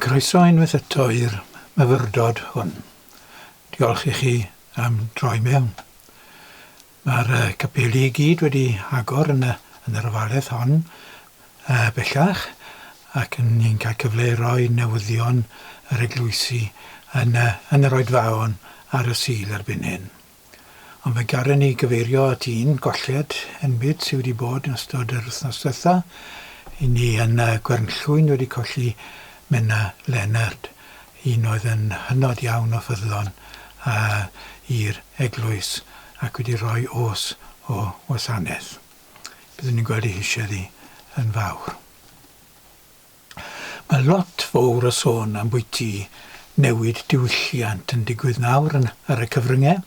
Croeso unwaith eto i'r myfyrdod hwn. Diolch i chi am droi mewn. Mae'r capeli I gyd wedi agor yn yr ofaledd hon bellach ac ni'n cael cyfle I roi newyddion yr eglwysi yn yr oedfaon ar y sul erbyn hyn. Ond fe garen ni gyfeirio at un golled enbyd sydd wedi bod yn ystod yr wythnos diwetha. I ni yn Gwernllwyn wedi colli Menna Leonard, un oedd yn hynod iawn o ffyddlon i'r eglwys ac wedi rhoi os o wasanaeth. Byddwn ni'n gweld ei eisiau yn fawr. Mae lot fawr o sôn am bwyty newid diwylliant yn digwydd nawr ar y cyfryngau.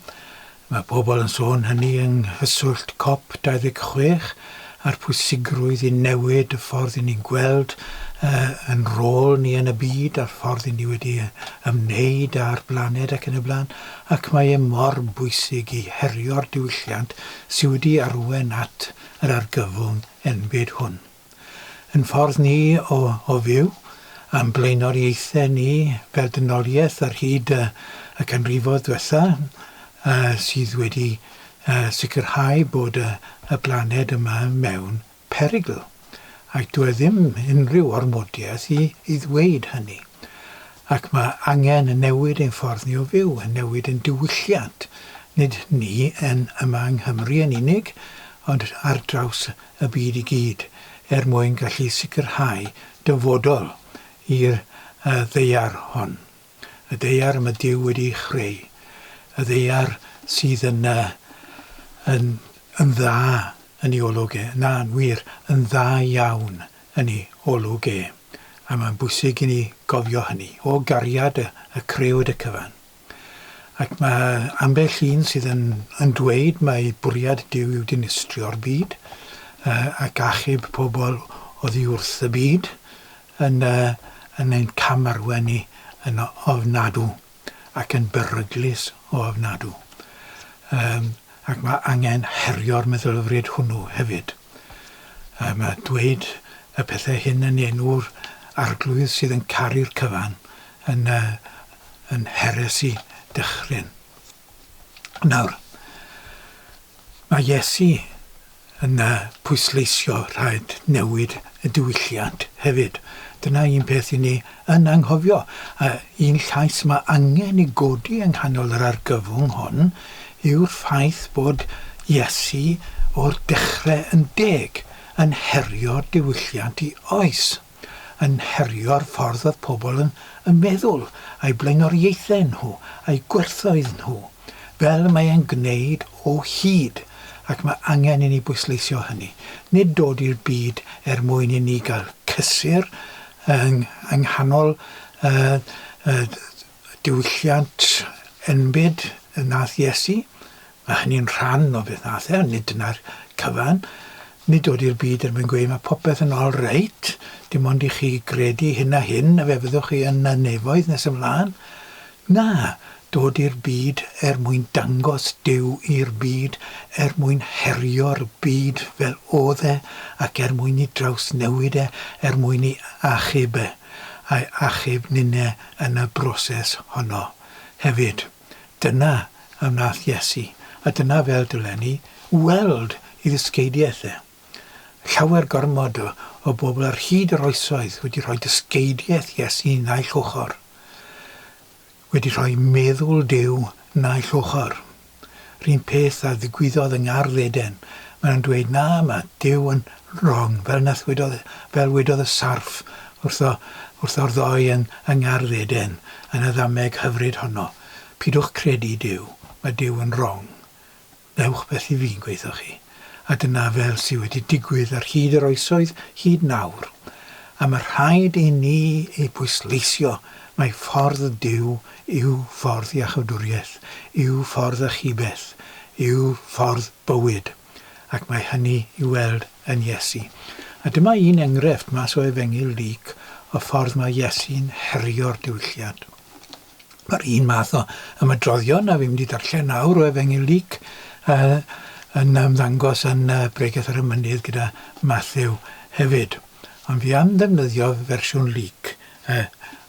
Mae pobl yn sôn hynny yng nghyswllt COP26 a'r pwysigrwydd I newid y ffordd I ni'n gweld yn rôl ni yn y byd a'r ffordd I ni wedi ymwneud â'r blaned ac yn y blaen, ac mae mor bwysig I herio'r diwylliant sydd wedi arwain at yr argyfwng enbyd hwn. Yn ffordd ni o fyw, am blaenoriaethau ni fel dynoliaeth ar hyd y canrifoedd diwetha, sydd wedi sicrhau bod y blaned yma mewn perygl. Ac dwi ddim unrhyw ormodiaeth I ddweud hynny. Ac mae angen y newid ein ffordd ni o fyw, y newid yn diwylliant. Nid ni yma yng Nghymru yn unig, ond ar draws y byd I gyd, mwyn gallu sicrhau dyfodol i'r ddeiar hon. Y ddeiar yma Duw wedi chreu. Y ddeiar sydd yn dda yn ei olwg e. Na'n wir, yn dda iawn yn ei olwg e. A mae'n bwysig I ni gofio hynny, o gariad y crewd y cyfan. Ac mae ambell un sydd yn dweud mae bwriad Duw yw dinistrio'r byd, ac achub pobl oddi wrth y byd yn ein camarwennu yn ofnadw ac yn beryglus o ofnadw. Ac mae angen herio'r meddylfryd hwnnw hefyd. Mae dweud y pethau hyn yn enw'r arglwydd sydd yn caru'r cyfan yn heresi dychryn. Nawr, mae Iesu yn pwysleisio rhaid newid y diwylliant hefyd. Dyna un peth I ni yn anghofio. Un llais mae angen I godi yng nghanol yr argyfwng hon yw'r ffaith bod Iesu o'r dechrau yn deg yn herio'r diwylliant I oes, yn herio'r ffordd oedd pobl yn meddwl, a'i blaenoriaethau nhw, a'i gwerthoedd nhw, fel mae e'n gwneud o hyd, ac mae angen I ni bwysleisio hynny. Nid dod i'r byd mwyn I ni gael cysur yng nghanol diwylliant enbyd y nath Iesu. Mae hynny'n rhan o beth nath nid dyna'r cyfan. Nid dod i'r byd mwyn gweud mae popeth yn all right, dim ond I chi gredu hyn a hyn, a fe fyddwch chi yn nefoedd nes ymlaen. Na, dod i'r byd mwyn dangos Duw i'r byd, mwyn herio'r byd fel oedd ac mwyn I draws newid mwyn I achub a'i achub ninne yn y broses honno. Hefyd, dyna am nath Iesu, a dyna fel dylen ni weld I ddysgeidiaethau. Llawer gormod o bobl ar hyd yr oesoedd wedi rhoi dysgeidiaeth Iesu naill ochr. Wedi rhoi meddwl Duw naill ochr. Rhyn peth a ddigwyddodd yng Ngardd Eden. Mae'n dweud na, mae Duw yn wrong, fel wedodd y sarf wrth o'r ddoi yng Ngardd Eden yn y ddameg hyfryd honno. Pidwch credu Duw, mae Duw yn wrong. Newch beth I fi'n gweithio chi. A dyna fel sydd wedi digwydd ar hyd yr oesoedd, hyd nawr. A mae rhaid I ni ei bwysleisio mae ffordd Duw yw ffordd iachawdwriaeth, yw ffordd achubeth, yw ffordd bywyd. Ac mae hynny I weld yn Iesu. A dyma un enghraifft mas o Efengyl Luc o ffordd mae Iesu'n herio'r diwylliant. Mae'r un math o ymedroddion a fi'n mynd I darllen nawr o Efengyl Luc yn ymddangos yn Bregaeth ar y Mynydd gyda Matthew hefyd. Ond fi am ddefnyddio fersiwn Luc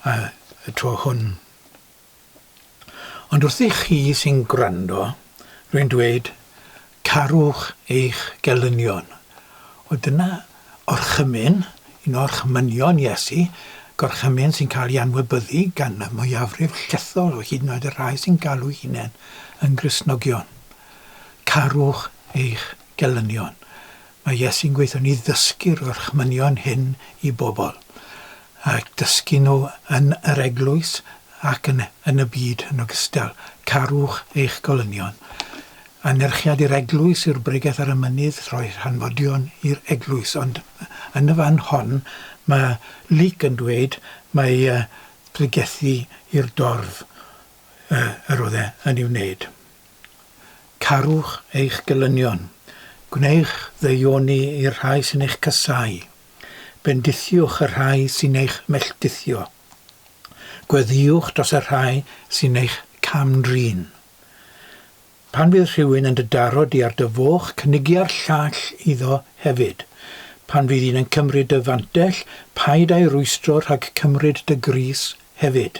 y tro hwn. Ond wrth i chi sy'n gwrando, rwy'n dweud, carwch eich gelynion. O dyna orchymyn, un o'r chymynion Iesu, gorchymyn sy'n cael ei anwybyddu gan y mwyafrif llethol o hyd yn oed y rhai sy'n galw hunain yn Gristnogion. Carwch eich gelynion. Mae Iesu'n gweithio ni ddysgu'r orchmynion hyn i bobl, ac dysgu nhw yn yr eglwys ac yn y byd yn ogystal. Carwch eich gelynion. Anerchiad i'r eglwys yw'r brigaeth ar y mynydd, rhoi rhanfodion i'r eglwys, ond yn y fan hon mae Luc yn dweud mae brigethu i'r dorf yr oedd yn ei wneud. Carwch eich gelynion. Gwnewch ddeioni i'r rhai sy'n eich casau. Bendithiwch y rhai sy'n eich melltithio. Gweddiwch dros y rhai sy'n eich camdrin. Pan bydd rhywun yn dy daro di ar dy foch, cynygu ar llall iddo hefyd. Pan fydd un yn cymryd dy fantell, paid a'i rwystro rhag cymryd dy grys hefyd.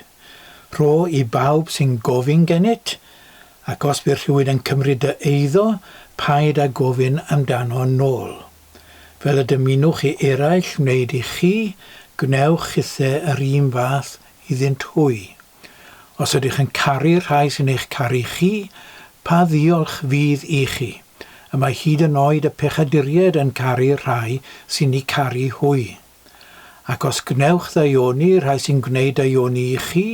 Rho i bawb sy'n gofyn gennyt, ac os bydd rhywun yn cymryd dy eiddo, paid a gofyn amdano nôl. Fel y dymunwch i eraill wneud i chi, gwnewch chithau yr un fath iddynt hwy. Os ydych yn caru rhai sy'n eich caru chi, pa ddiolch fydd i chi. Y mae hyd yn oed y pechaduriaid yn caru rhai sy'n ei caru hwy. Ac os gwnewch ddaioni rhai sy'n gwneud ddaioni i chi,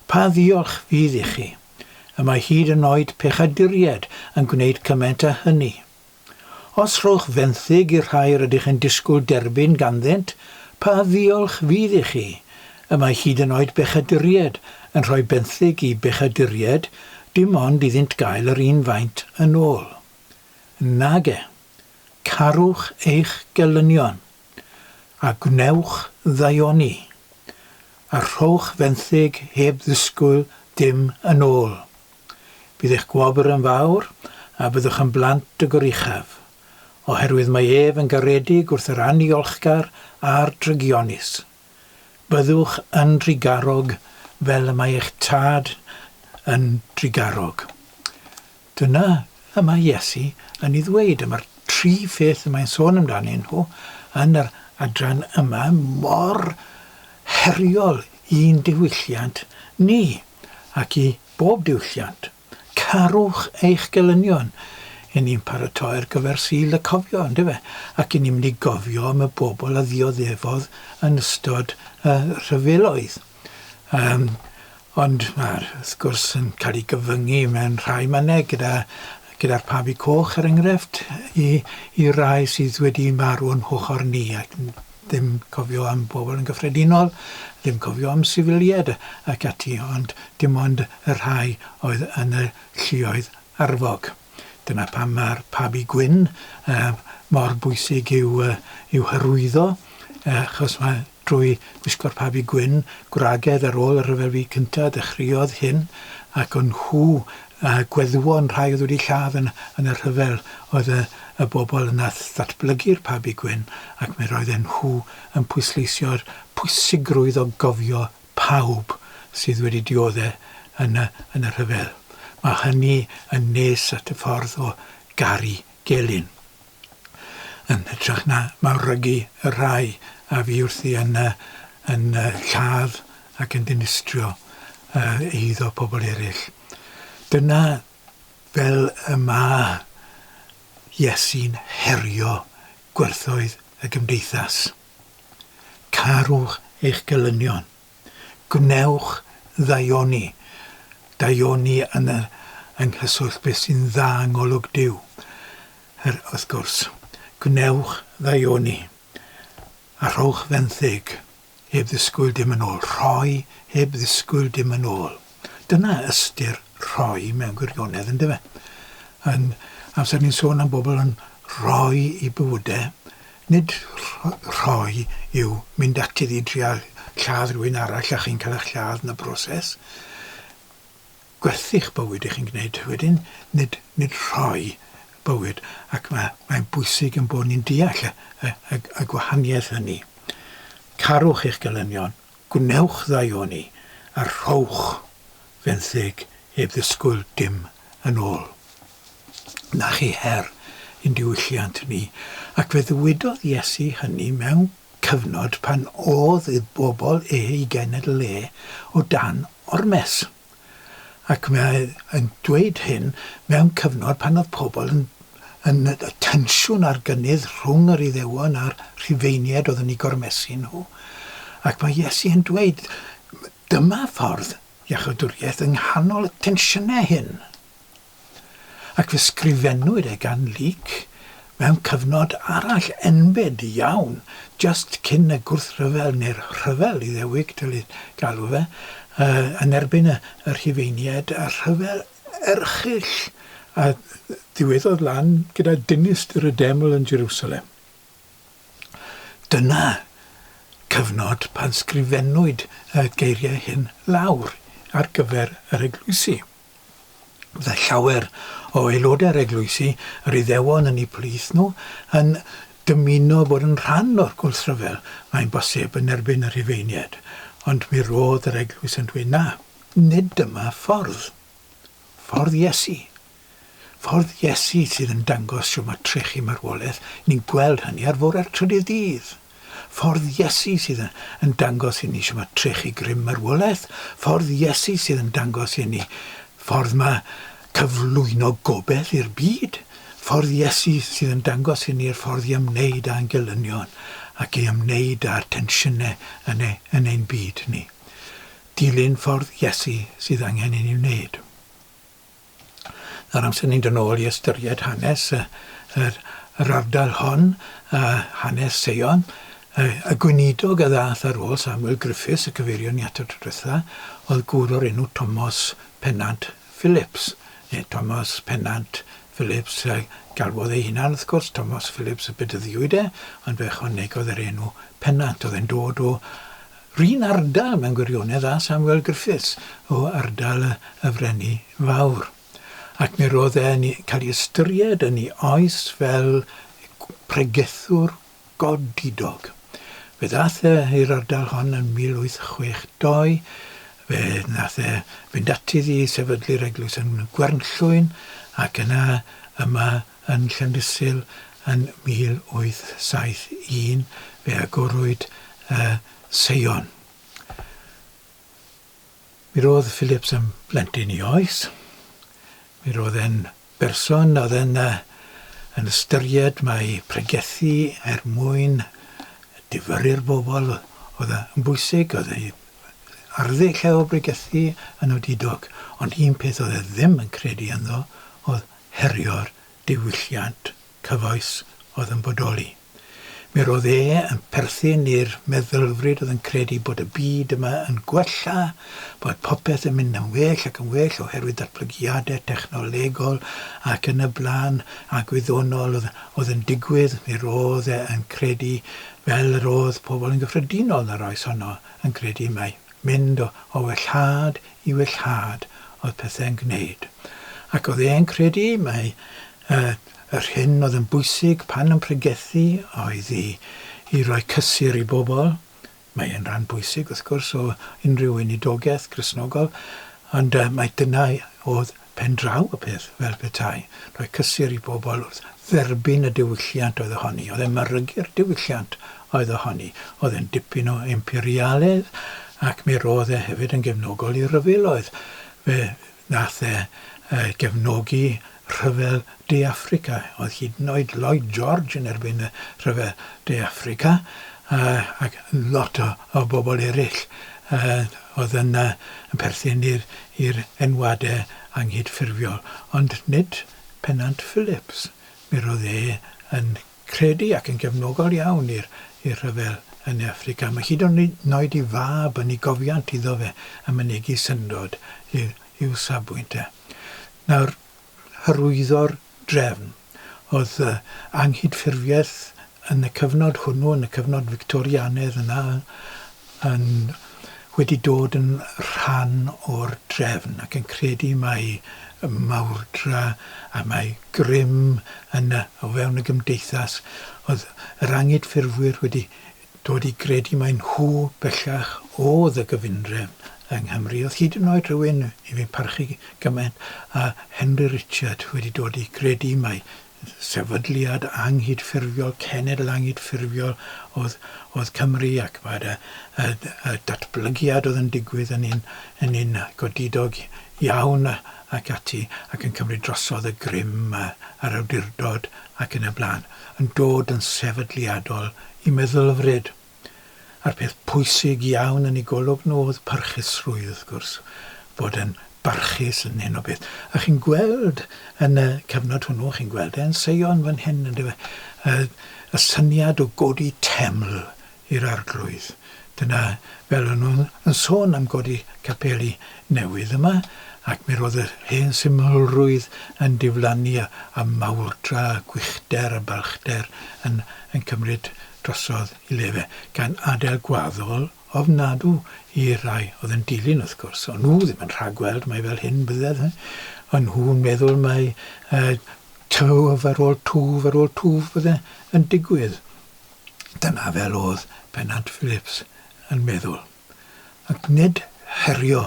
pa ddiolch fydd i chi. Y mae hyd yn oed pechaduriaid yn gwneud cymaint â hynny. Os rhowch fenthyg i'r rhai rydych yn disgwyl derbyn ganddynt, pa ddiolch fydd i chi. Y mae hyd yn oed bechaduriaid yn rhoi benthyg i bechaduriaid, dim ond iddynt gael yr un faint yn ôl. Nage, carwch eich gelynion, a gwnewch ddaioni, a rhowch fenthyg heb ddisgwyl dim yn ôl. Bydd eich gwobr yn fawr, a byddwch yn blant y goruchaf, oherwydd mae ef yn garedig wrth yr aniolchgar a'r drygionis. Byddwch yn drigarog fel y mae eich tad yn drigarog. Dyna y mae Iesu yn ei ddweud. Mae'r tri pheth y mae'n sôn amdanyn nhw yn yr adran yma mor heriol i'n diwylliant ni ac i bob diwylliant. Carwch eich gelynion. Yn ni'n paratoi ar gyfer Sul y Cofio, ynddo fe? Ac yn ni'n mynd i gofio am y bobl a ddioddefodd yn ystod rhyfeloedd. Ond mae'r wrth gwrs yn cael ei gyfyngu mewn rhai mannau gyda'r Pabi Coch er enghraifft i rai sydd wedi marw yn ochr ni ac ddim cofio am bobl yn gyffredinol, ddim cofio am sifiliad ac ati, ond dim ond y rhai oedd yn y lluoedd arfog. Dyna pam mae'r Pabi Gwyn mor bwysig i'w hyrwyddo, achos mae drwy gwisgo'r Pabi Gwyn gwragedd ar ôl y rhyfel byd cyntaf dechreuodd hyn, ac o'n nhw gweddwon rhai oedd wedi lladd yn y rhyfel oedd y bobl yna ddatblygu'r Pabi Gwyn, ac mi roedden nhw yn pwysleisio'r pwysigrwydd o gofio pawb sydd wedi dioddau yn y rhyfel. Mae hynny yn nes at y ffordd o garu gelyn. Yn hytrach na mawrygu y rai a fi wrthi yn lladd ac yn dinistrio eiddo pobl eraill. Dyna fel y ma Iesu'n herio gwerthoedd y gymdeithas. Carwch eich gelynion. Gwnewch ddaioni. Daioni yn nghyswllt beth sy'n dda yng ngolwg Duw. Wrth gwrs, gwnewch ddaioni. A rhowch fenthyg heb ddisgwyl dim yn ôl. Rhoi heb ddisgwyl dim yn ôl. Dyna ystyr rhoi mewn gwirionedd, ynddo fe? Yn amser ni'n sôn am bobl yn rhoi i bywydau, nid rhoi yw mynd ati i drial lladd rhywun arall a chi'n cael eich lladd yn y broses. Gwerthu'ch bywyd ych chi'n gwneud wedyn, nid rhoi bywyd, ac mae'n bwysig yn bod ni'n deall y gwahaniaeth hynny. Carwch eich gelynion, gwnewch ddau o ni, a rhowch fenthyg heb ddisgwyl dim yn ôl. Na chi her i'n diwylliant ni, ac fe ddywedodd Iesu hynny mewn cyfnod pan oedd y bobl i genedl o dan ormes. Ac mae'n dweud hyn mewn cyfnod pan oedd pobl yn y tensiwn ar gynnydd rhwng yr Iddewon a'r Rhufeiniaid oedd yn ei gormesu nhw. Ac mae Iesu yn dweud, dyma ffordd iachawdwriaeth yng nghanol y tensiynau hyn. Ac fe sgrifennwyd gan Luc mewn cyfnod arall enbyd iawn, just cyn y gwrthryfel neu'r rhyfel Iddewig, dylid galw fe, yn erbyn y Rhufeiniaid, a rhyfel erchyll a ddiweddodd lan gyda dinistr y deml yn Jerusalem. Dyna cyfnod pan sgrifennwyd y geiriau hyn lawr ar gyfer yr eglwysi. Fydde llawer o aelodau'r eglwysi, yr Iddewon yn eu plith nhw, yn dymuno bod yn rhan o'r gwrthryfel. Mae'n bosib yn erbyn yr Rhufeiniaid. Ond mi roedd yr eglwys yn dweud, na, nid dyma ffordd. Ffordd Iesu. Ffordd Iesu sydd yn dangos sy'n mae trechu marwolaeth. Ni'n gweld hynny ar fore trydydd dydd. Ffordd Iesu sydd yn dangos i ni sy'n mae trechu grym marwolaeth. Ffordd Iesu sydd yn dangos i ni ffordd mae cyflwyno gobeith i'r byd. Ffordd Iesu sydd yn dangos i ni'r ffordd i ymwneud â'n gelynion ac i ymwneud â'r tensiynau yn ein byd ni. Dilyn ffordd Iesu sydd angen i ni wneud. Ar amser ni'n dod nôl i ystyried hanes yr ardal hon, hanes Seion, y gweinidog a ddath ar ôl Samuel Griffiths, y cyfeirion ni at y trydytha, oedd gŵr o'r enw Thomas Pennant Phillips, neu Thomas Pennant Phillips, galwodd ei hunan wrth gwrs, Thomas Phillips y bydyddiwyd ond fe ychwanegodd yr enw Pennant, oedd e'n dod o rhan ardal mewn gwirionedd a Samuel Griffiths, o ardal y Freni Fawr. Ac mi roedd e'n cael ei ystyried yn ei oes fel pregethwr godidog. Fe ddath i'r ardal hon yn 1862, fe nath fynd ati ddi sefydlu'r eglwys yn Gwernllwyn, ac yna yma yn Llandysul yn 1871, fe agorwyd Seion. Mi roedd Phillips yn blentyn i oes. Mi roedd e'n berson oedd yn ystyried mae pregethu mwyn difyru'r bobl oedd yn bwysig, oedd ei arddull o pregethu yn odidog, ond un peth oedd e ddim yn credu ynddo oedd herio'r diwylliant cyfoes oedd yn bodoli. Mi roedd yn perthyn i'r meddylfryd oedd yn credu bod y byd yma yn gwella, bod popeth yn mynd yn well ac yn well oherwydd datblygiadau technolegol ac yn y blaen a gwyddonol oedd yn digwydd. Mi roedd yn credu fel yr oedd pobl yn gyffredinol yr oes honno yn credu mai mynd o wellhad i wellhad oedd pethau'n gwneud. Ac oedd e'n credu mai yr hyn oedd yn bwysig pan yn pregethu oedd i roi cysur i bobl. Mae e'n rhan bwysig wrth gwrs o unrhyw unidogaeth Gristnogol, ond mae dyna oedd pen draw y peth fel petai. Roi cysur i bobl wrth dderbyn y diwylliant oedd ohoni. Oedd e'n marygu'r diwylliant oedd ohoni. Oedd e'n dipyn o imperialedd ac mi roedd hefyd yn gefnogol i ryfeloedd. Fe nath gefnogi rhyfel De Affrica. Oedd hyd yn oed Lloyd George yn erbyn y rhyfel De Affrica ac lot o bobl eraill oedd yn perthyn i'r enwadau anghydffurfiol. Ond nid Pennant Phillips. Mi roedd yn credu ac yn gefnogol iawn i'r rhyfel yn Affrica. Mae hyd yn oed i fab yn ei gofiant iddo fe y mynegu syndod i'w safbwynt e. Nawr, hyrwyddo'r drefn oedd anghydffurfiaeth yn y cyfnod hwnnw, yn y cyfnod Victorianedd yna, wedi dod yn rhan o'r drefn ac yn credu mai mawrdra a mai grym o fewn y gymdeithas. Oedd yr anghydffurfwyr wedi dod i gredu mae'n nhw bellach oedd y gyfundrefn yng Nghymru. Oedd hyd yn oed rhywun i fi'n parchu gymaint a Henry Richard wedi dod i gredu mai sefydliad anghydffurfiol, cenedl anghydffurfiol oedd Cymru ac mae'r datblygiad oedd yn digwydd yn un godidog iawn ac ati ac yn cymryd drosodd y grym a'r awdurdod ac yn y blaen yn dod yn sefydliadol i meddylfryd. A'r peth pwysig iawn yn ei golwg nhw oedd parchusrwydd wrth gwrs, bod yn barchus yn hyn o beth. A chi'n gweld yn y cyfnod hwnnw, chi'n gweld e'n seion fan hyn, y syniad o godi teml i'r arglwydd. Dyna fel o'n nhw'n sôn am godi capeli newydd yma, ac mi roedd y hen symlrwydd yn diflannu a mawldra, a gwychder a balchder yn cymryd drosodd i lefe, gan adael gwaddol ofnadw i rai oedd yn dilyn wrth gwrs. Ond nhw ddim yn rhagweld mai fel hyn byddedd. Ond nhw'n meddwl mai twf ar ôl twf bydde yn digwydd. Dyna fel oedd Pennant Phillips yn meddwl. Ac nid herio.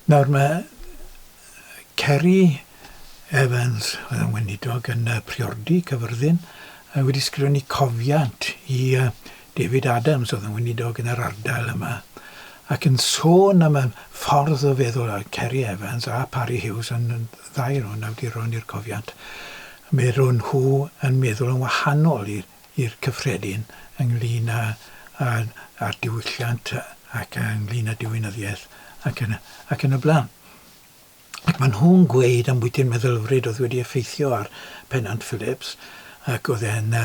Nawr mae Ceri Evans, oedd yn weinidog yn priordy Cyfyrddin, wedi sgrifennu cofiant i David Adams, oedd yn weinidog yn yr ardal yma, ac yn sôn am y ffordd o feddwl a Ceri Evans a Parry Hughes yn ddau o'n awduron i'r cofiant. Meddwl nhw yn meddwl yn wahanol i'r cyffredin ynglyn â'r diwylliant ac ynglyn â diwinyddiaeth ac yn y blaen. Ac maen nhw'n gweud am bwyty'n meddylfryd oedd wedi effeithio ar Pennant Phillips, ac oedd e'n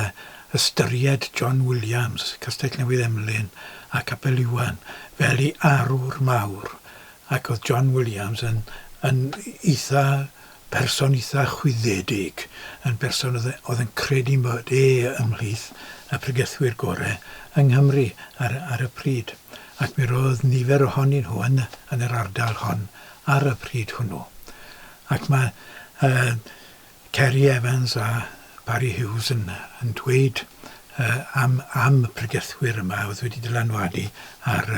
ystyried John Williams, Castell Newydd Emlyn a Capel Iwan fel ei arwr mawr. Ac oedd John Williams yn person eitha chwyddedig, yn person oedd yn credu bod ymhlith y pregethwyr gorau yng Nghymru ar y pryd. Ac mi roedd nifer ohonyn nhw yn yr ardal hon ar y pryd hwnnw. Ac mae Ceri Evans a Parry Hughes yn dweud am y pregethwyr yma oedd wedi dylanwadu ar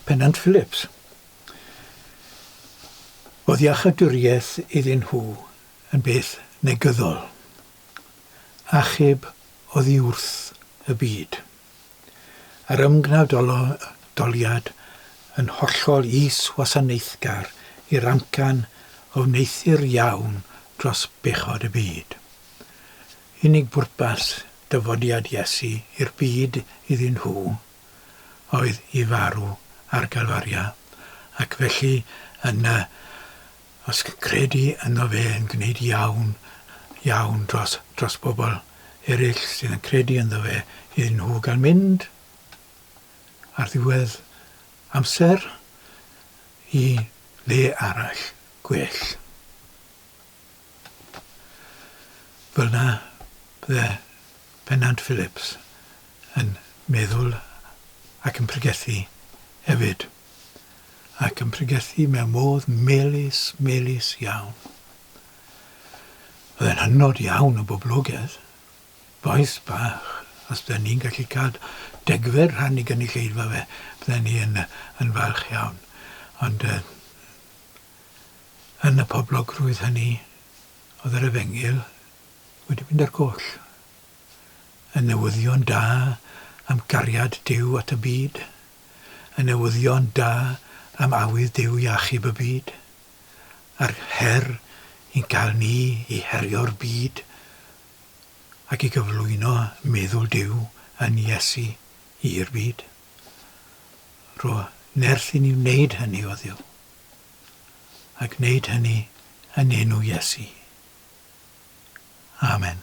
Pennant Phillips. Oedd iachadwriaeth iddyn nhw yn beth negyddol. Achub oddi wrth y byd. Yr ymgnawdoliad yn hollol is-wasanaethgar i'r amcan o wneithur iawn dros bechod y byd. Unig bwrpas dyfodiad Iesu i'r byd iddyn nhw oedd i farw ar Galfaria, ac felly os credu yno fe yn gwneud iawn dros bobl eraill sydd yn credu yno fe iddyn nhw gael mynd ar ddiwedd amser i le arall gwell. Fel na bydde Pennant Phillips yn meddwl ac yn pregethu hefyd. Ac yn pregethu mewn modd melys iawn. Oedd e'n hynod iawn o boblogaidd. Boes bach, os bydden ni'n gallu cael degfer rhan i gynulleidfa fe, bydden ni yn falch iawn. Ond yn y poblogrwydd hynny, oedd yr Efengyl wedi mynd ar goll. Y newyddion da am gariad Duw at y byd. Y newyddion da am awydd Duw i achub y byd. A'r her i'n cael ni i herio'r byd ac i gyflwyno meddwl Duw yn Iesu i'r byd. Ro nerth i ni wneud hynny o Dduw. Ac wneud hynny yn enw Iesu. Amen.